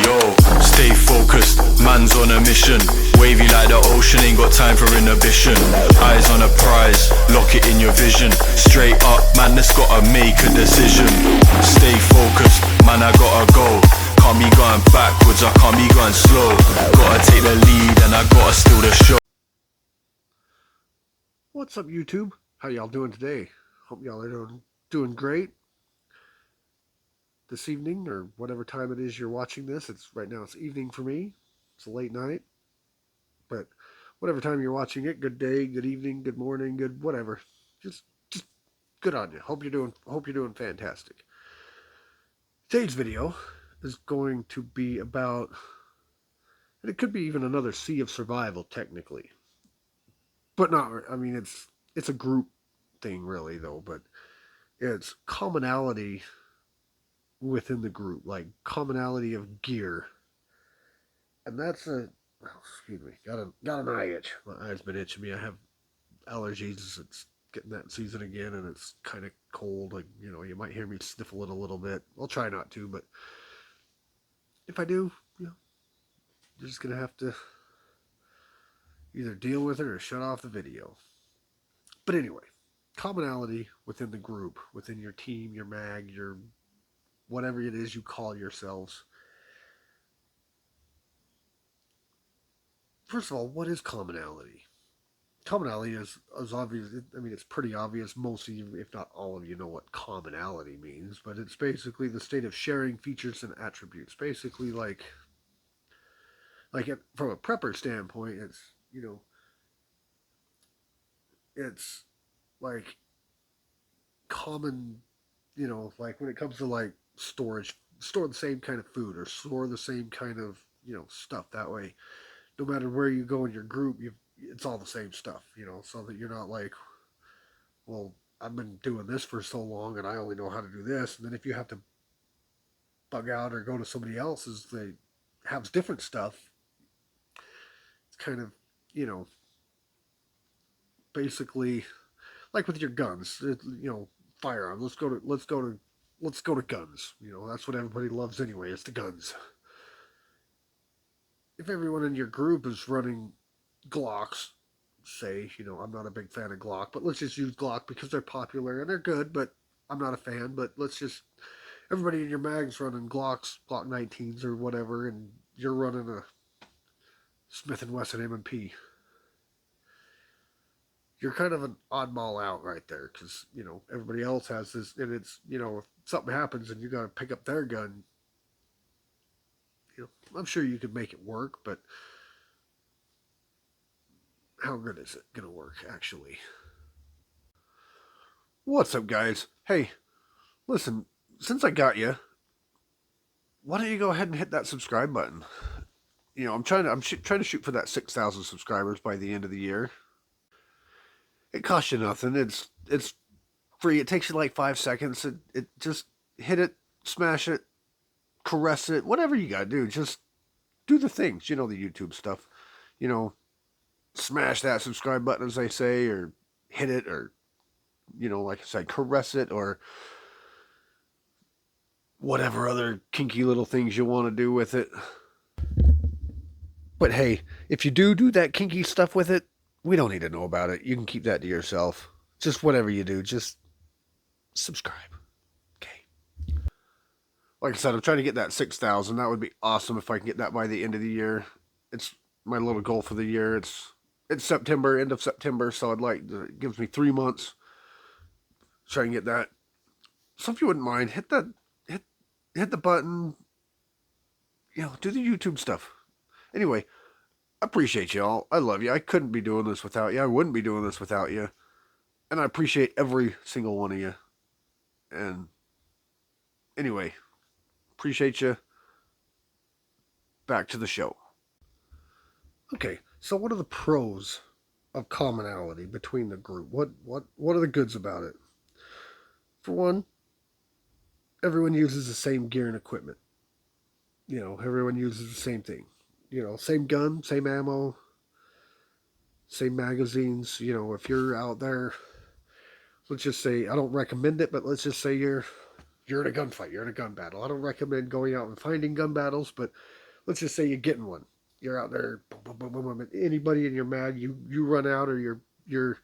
Yo, stay focused, man's on a mission. Wavy like the ocean, ain't got time for inhibition. Eyes on a prize, lock it in your vision. Straight up, man, let's gotta make a decision. Stay focused, man, I gotta go. Can't be going backwards, I can't be going slow. Gotta take the lead and I gotta steal the show. What's up, YouTube? How y'all doing today? Hope y'all are doing great. This evening, or whatever time it is you're watching this, right now it's evening for me. It's a late night, but whatever time you're watching it, good day, good evening, good morning, good whatever. Just good on you. Hope you're doing fantastic. Today's video is going to be about, and it could be even another Sea of Survival technically, but not. I mean, it's a group thing really though, but it's commonality within the group, like commonality of gear. And that's excuse me, got an eye itch. My eye's been itching me. I have allergies. It's getting that season again, and it's kind of cold. Like, you might hear me sniffle it a little bit. I'll try not to, but if I do, you're just gonna have to either deal with it or shut off the video. But anyway, commonality within the group, within your team, your mag, your whatever it is you call yourselves. First of all, what is commonality? Commonality is obvious. I mean, it's pretty obvious. Most of you, if not all of you, know what commonality means. But it's basically the state of sharing features and attributes. Basically, like from a prepper standpoint, it's like common. Like when it comes to like storage, store the same kind of food or store the same kind of stuff. That way, no matter where you go in your group, it's all the same stuff, so that you're not like, well, I've been doing this for so long and I only know how to do this. And then if you have to bug out or go to somebody else's that has different stuff, it's kind of, basically like with your guns, firearms. Let's go to guns. That's what everybody loves anyway. It's the guns. If everyone in your group is running Glocks, say, I'm not a big fan of Glock, but let's just use Glock because they're popular and they're good, but I'm not a fan. But everybody in your mag's running Glocks, Glock 19s or whatever, and you're running a Smith & Wesson M&P. You're kind of an oddball out right there because, everybody else has this, and it's, if something happens and you got to pick up their gun, I'm sure you could make it work, but how good is it going to work, actually? What's up, guys? Hey, listen, since I got you, why don't you go ahead and hit that subscribe button? I'm trying to shoot for that 6,000 subscribers by the end of the year. It costs you nothing. It's free. It takes you like 5 seconds. It just hit it, smash it, caress it, whatever you gotta do. Just do the things, the YouTube stuff. Smash that subscribe button, as they say, or hit it, or like I said, caress it, or whatever other kinky little things you want to do with it. But hey, if you do that kinky stuff with it, we don't need to know about it. You can keep that to yourself. Just whatever you do, just subscribe. Okay. Like I said, I'm trying to get that 6,000. That would be awesome if I can get that by the end of the year. It's my little goal for the year. It's September, end of September, so it gives me 3 months. Try and get that. So if you wouldn't mind, hit the button. Do the YouTube stuff. Anyway, I appreciate y'all. I love you. I couldn't be doing this without you. I wouldn't be doing this without you. And I appreciate every single one of you. And anyway, appreciate you. Back to the show. Okay, so what are the pros of commonality between the group? What are the goods about it? For one, everyone uses the same gear and equipment. Everyone uses the same thing. Same gun, same ammo, same magazines. If you're out there, let's just say, I don't recommend it, but let's just say you're you're in a gunfight, you're in a gun battle. I don't recommend going out and finding gun battles, but let's just say you get in one. You're out there, boom, boom, boom, boom, boom, and anybody in your mag, you run out, or your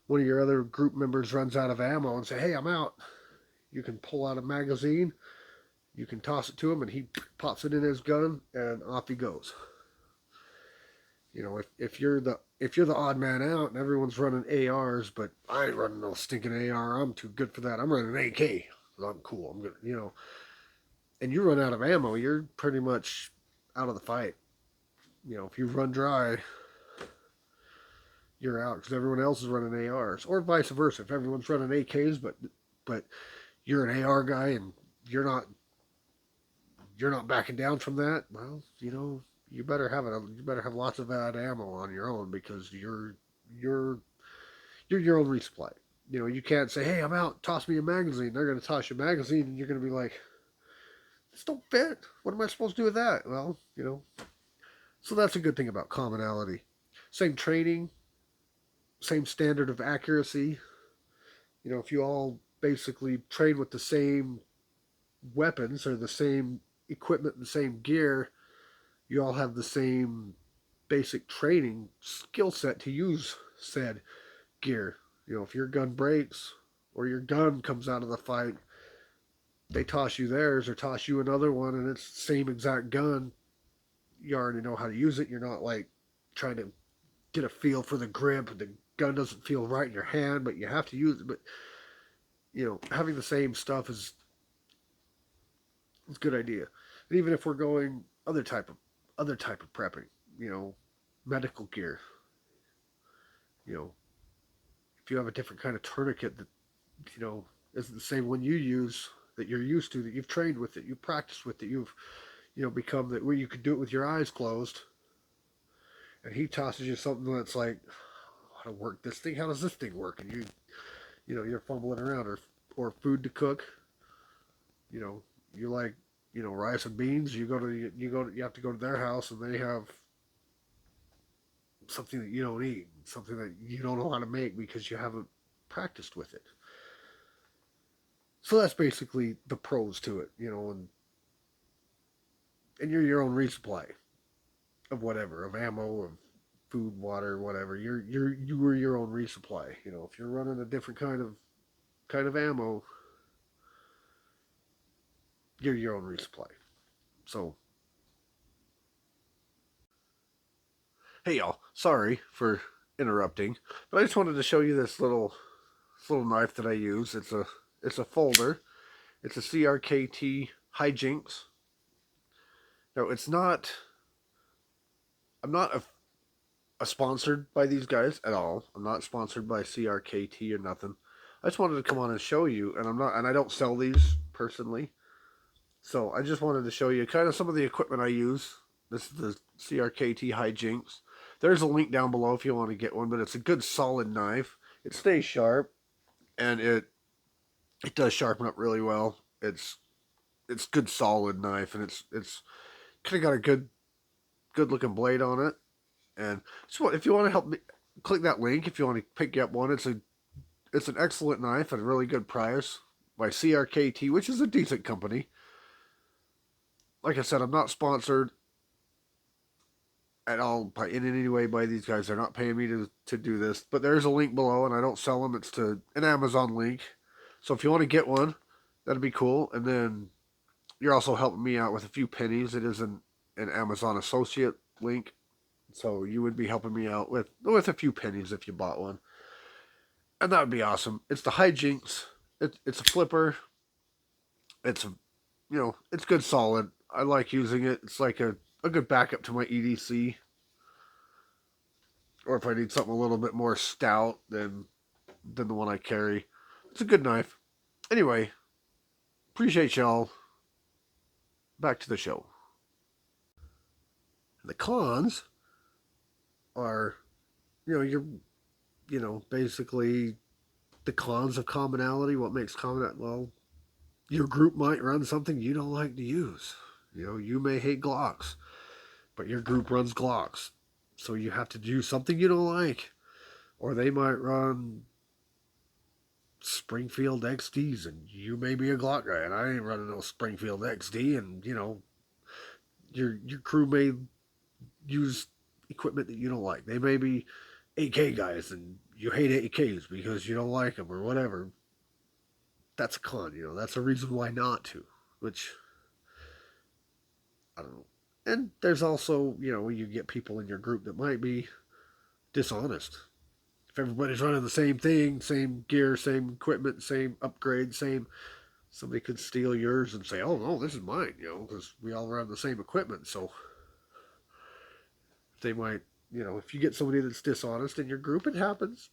one of your other group members runs out of ammo and say, "Hey, I'm out." You can pull out a magazine, you can toss it to him, and he pops it in his gun, and off he goes. You know, if you're the odd man out and everyone's running ARs, but I ain't running no stinking AR. I'm too good for that. I'm running an AK. I'm cool. I'm good. You know, and you run out of ammo, you're pretty much out of the fight. You know, if you run dry, you're out because everyone else is running ARs, or vice versa. If everyone's running AKs, but you're an AR guy and you're not backing down from that, well, you know, you better have lots of bad ammo on your own because you're your own resupply. You know, you can't say, "Hey, I'm out. Toss me a magazine." They're going to toss you a magazine, and you're going to be like, "This don't fit. What am I supposed to do with that?" Well, you know, so that's a good thing about commonality. Same training, same standard of accuracy. You know, if you all basically train with the same weapons or the same equipment and the same gear, you all have the same basic training skill set to use said gear. You know, if your gun breaks or your gun comes out of the fight, they toss you theirs or toss you another one and it's the same exact gun. You already know how to use it. You're not like trying to get a feel for the grip. The gun doesn't feel right in your hand, but you have to use it. But you know, having the same stuff is a good idea. And even if we're going other type of prepping, you know, medical gear, you know, if you have a different kind of tourniquet that, you know, isn't the same one you use that you're used to, that you've trained with, that you've practiced with, that you've, you know, become that where you could do it with your eyes closed, and he tosses you something that's like, how to work this thing? How does this thing work? And you know, you're fumbling around, or food to cook. You know, you like, you know, rice and beans. You have to go to their house, and they have something that you don't eat, something that you don't know how to make because you haven't practiced with it. So that's basically the pros to it, you know, and you're your own resupply of whatever, of ammo, of food, water, whatever. You are your own resupply. You know, if you're running a different kind of ammo, you're your own resupply. So, hey y'all, sorry for interrupting, but I just wanted to show you this little knife that I use. It's a folder. It's a CRKT hijinks. Now it's not. I'm not a sponsored by these guys at all. I'm not sponsored by CRKT or nothing. I just wanted to come on and show you, and I don't sell these personally. So I just wanted to show you kind of some of the equipment I use. This is the CRKT hijinks. There's a link down below if you want to get one, but it's a good solid knife. It stays sharp, and it does sharpen up really well. It's good solid knife, and it's kind of got a good looking blade on it. And so if you want to help me, click that link if you want to pick up one. It's an excellent knife at a really good price by CRKT, which is a decent company. Like I said, I'm not sponsored at all in any way by these guys. They're not paying me to do this, but there's a link below, and I don't sell them. It's to an Amazon link. So if you want to get one, that'd be cool. And then you're also helping me out with a few pennies. It is an Amazon associate link, so you would be helping me out with a few pennies if you bought one, and that would be awesome. It's the hijinks. It's a flipper. It's you know, it's good solid. I like using it. It's like a good backup to my EDC. Or if I need something a little bit more stout than the one I carry. It's a good knife. Anyway, appreciate y'all. Back to the show. The cons are, you know, basically the cons of commonality. What makes commonality? Well, your group might run something you don't like to use. You know, you may hate Glocks, but your group runs Glocks. So you have to do something you don't like. Or they might run Springfield XDs, and you may be a Glock guy, and I ain't running no Springfield XD, and your crew may use equipment that you don't like. They may be AK guys, and you hate AKs because you don't like them or whatever. That's a con, That's a reason why not to, which I don't know. And there's also, you get people in your group that might be dishonest. If everybody's running the same thing, same gear, same equipment, same upgrade, somebody could steal yours and say, "Oh no, this is mine," because we all run the same equipment. So they might, if you get somebody that's dishonest in your group, it happens.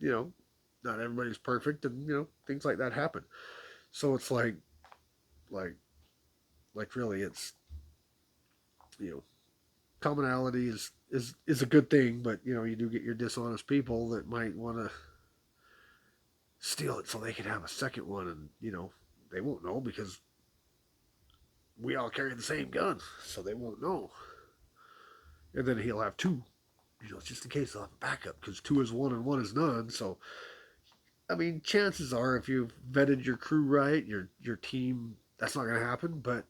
Not everybody's perfect, and things like that happen. So it's like, really, it's you know, commonality is a good thing, but you do get your dishonest people that might want to steal it so they can have a second one, and they won't know because we all carry the same gun, so they won't know. And then he'll have two, just in case he'll have a backup because two is one and one is none. So I mean, chances are if you've vetted your crew right, your team, that's not going to happen. But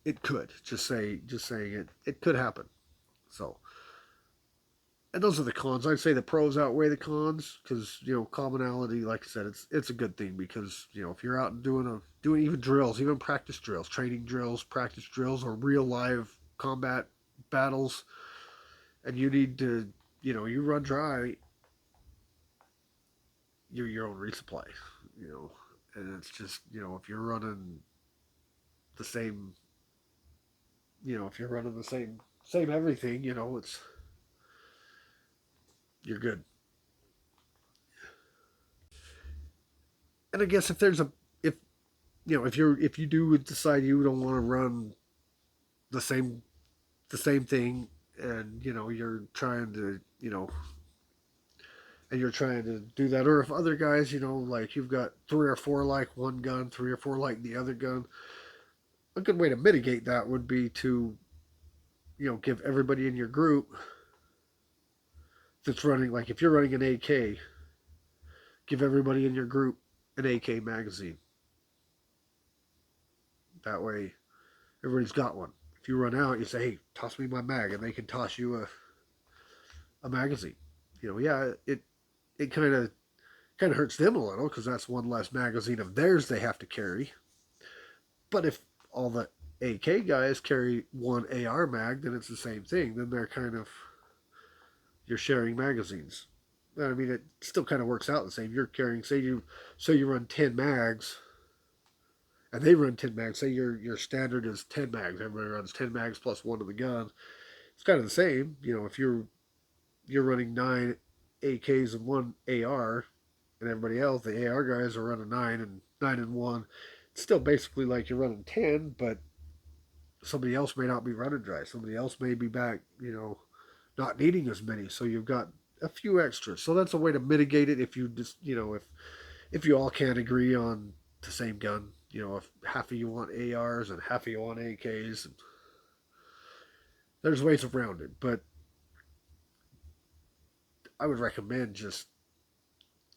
it could. Just saying it could happen. So, and those are the cons. I'd say the pros outweigh the cons because commonality, like I said, it's a good thing because if you're out and doing even drills, even practice drills, training drills, practice drills, or real live combat battles, and you need to you run dry, you're your own resupply, you know, and it's just if you're running the same, if you're running the same everything, it's you're good. And I guess if if you do decide you don't want to run the same thing, and you're trying to and you're trying to do that, or if other guys like you've got three or four like one gun, three or four like the other gun, a good way to mitigate that would be to give everybody in your group that's running, like if you're running an AK, give everybody in your group an AK magazine. That way, everybody's got one. If you run out, you say, "Hey, toss me my mag," and they can toss you a magazine. Yeah, it kind of hurts them a little because that's one less magazine of theirs they have to carry. But if all the AK guys carry one AR mag, then it's the same thing. Then they're you're sharing magazines. I mean, it still kind of works out the same. You're carrying, say you run 10 mags, and they run 10 mags. Say your standard is 10 mags. Everybody runs 10 mags plus one to the gun. It's kind of the same. If you're running 9 AKs and one AR, and everybody else, the AR guys are running nine and one. It's still basically like you're running 10, but somebody else may not be running dry. Somebody else may be back, not needing as many. So you've got a few extras. So that's a way to mitigate it if you just, if you all can't agree on the same gun. If half of you want ARs and half of you want AKs, there's ways around it. But I would recommend just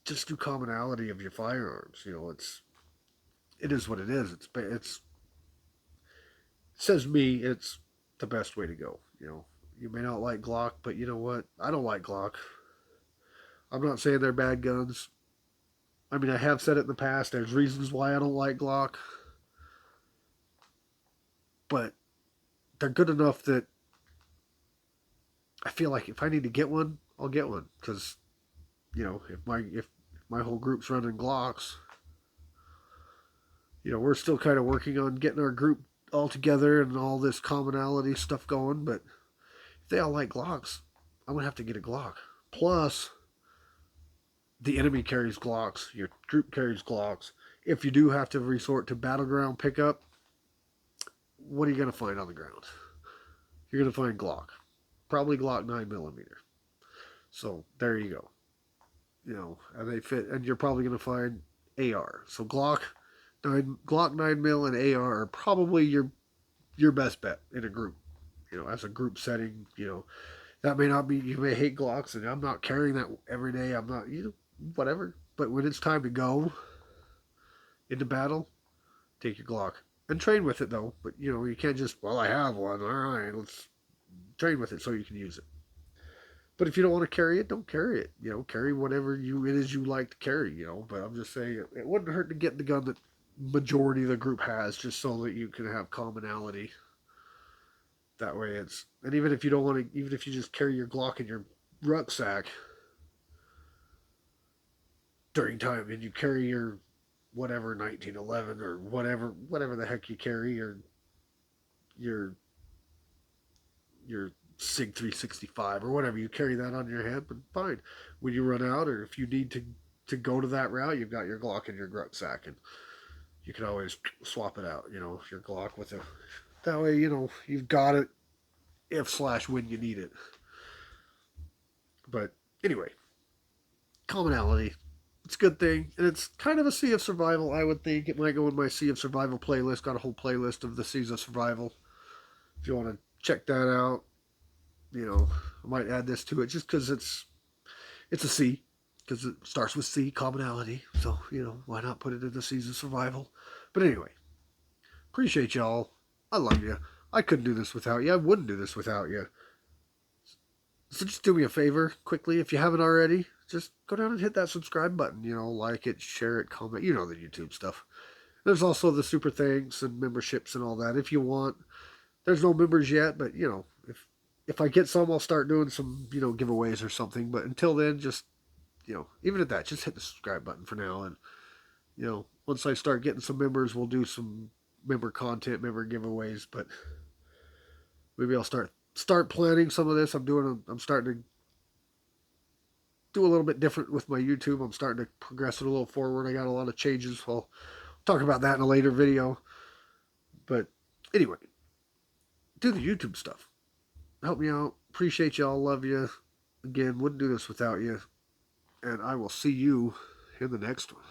do commonality of your firearms. It is what it is. It's says me, it's the best way to go. You may not like Glock, but you know what? I don't like Glock. I'm not saying they're bad guns. I mean, I have said it in the past. There's reasons why I don't like Glock, but they're good enough that I feel like if I need to get one, I'll get one. Because if my whole group's running Glocks, we're still kind of working on getting our group all together and all this commonality stuff going. But if they all like Glocks, I'm gonna have to get a Glock. Plus, the enemy carries Glocks, your group carries Glocks. If you do have to resort to battleground pickup, what are you going to find on the ground? You're going to find Glock. Probably Glock 9mm. So there you go. And they fit, and you're probably going to find AR. So Glock 9mm and AR are probably your best bet in a group. As a group setting, that may not be, you may hate Glocks, and I'm not carrying that every day. I'm not, whatever. But when it's time to go into battle, take your Glock. And train with it, though. But, you can't just, well, I have one. All right, let's train with it so you can use it. But if you don't want to carry it, don't carry it. Carry whatever it is you like to carry, But I'm just saying, it wouldn't hurt to get the gun that majority of the group has, just so that you can have commonality. That way and even if you don't want to, even if you just carry your Glock in your rucksack during time and you carry your whatever 1911 or whatever the heck you carry, your SIG 365 or whatever, you carry that on your head, but fine. When you run out or if you need to go to that route, you've got your Glock in your rucksack and you can always swap it out, your Glock with a, that way, you've got it if/when you need it. But anyway, commonality. It's a good thing, and it's kind of a Sea of Survival, I would think. It might go in my Sea of Survival playlist. Got a whole playlist of the Seas of Survival. If you want to check that out, I might add this to it just because it's a C, because it starts with C, commonality. So, why not put it in the Seas of Survival? But anyway, appreciate y'all. I love you. I couldn't do this without you. I wouldn't do this without you. So just do me a favor, quickly, if you haven't already, just go down and hit that subscribe button. Like it, share it, comment. The YouTube stuff. There's also the super thanks and memberships and all that if you want. There's no members yet, but, if I get some, I'll start doing some, giveaways or something. But until then, just, even at that, just hit the subscribe button for now. And, once I start getting some members, we'll do some member content, member giveaways. But maybe I'll start planning some of this. I'm starting to do a little bit different with my YouTube. I'm starting to progress it a little forward. I got a lot of changes. I'll talk about that in a later video. But anyway, do the YouTube stuff. Help me out. Appreciate y'all. Love you. Again, wouldn't do this without you. And I will see you in the next one.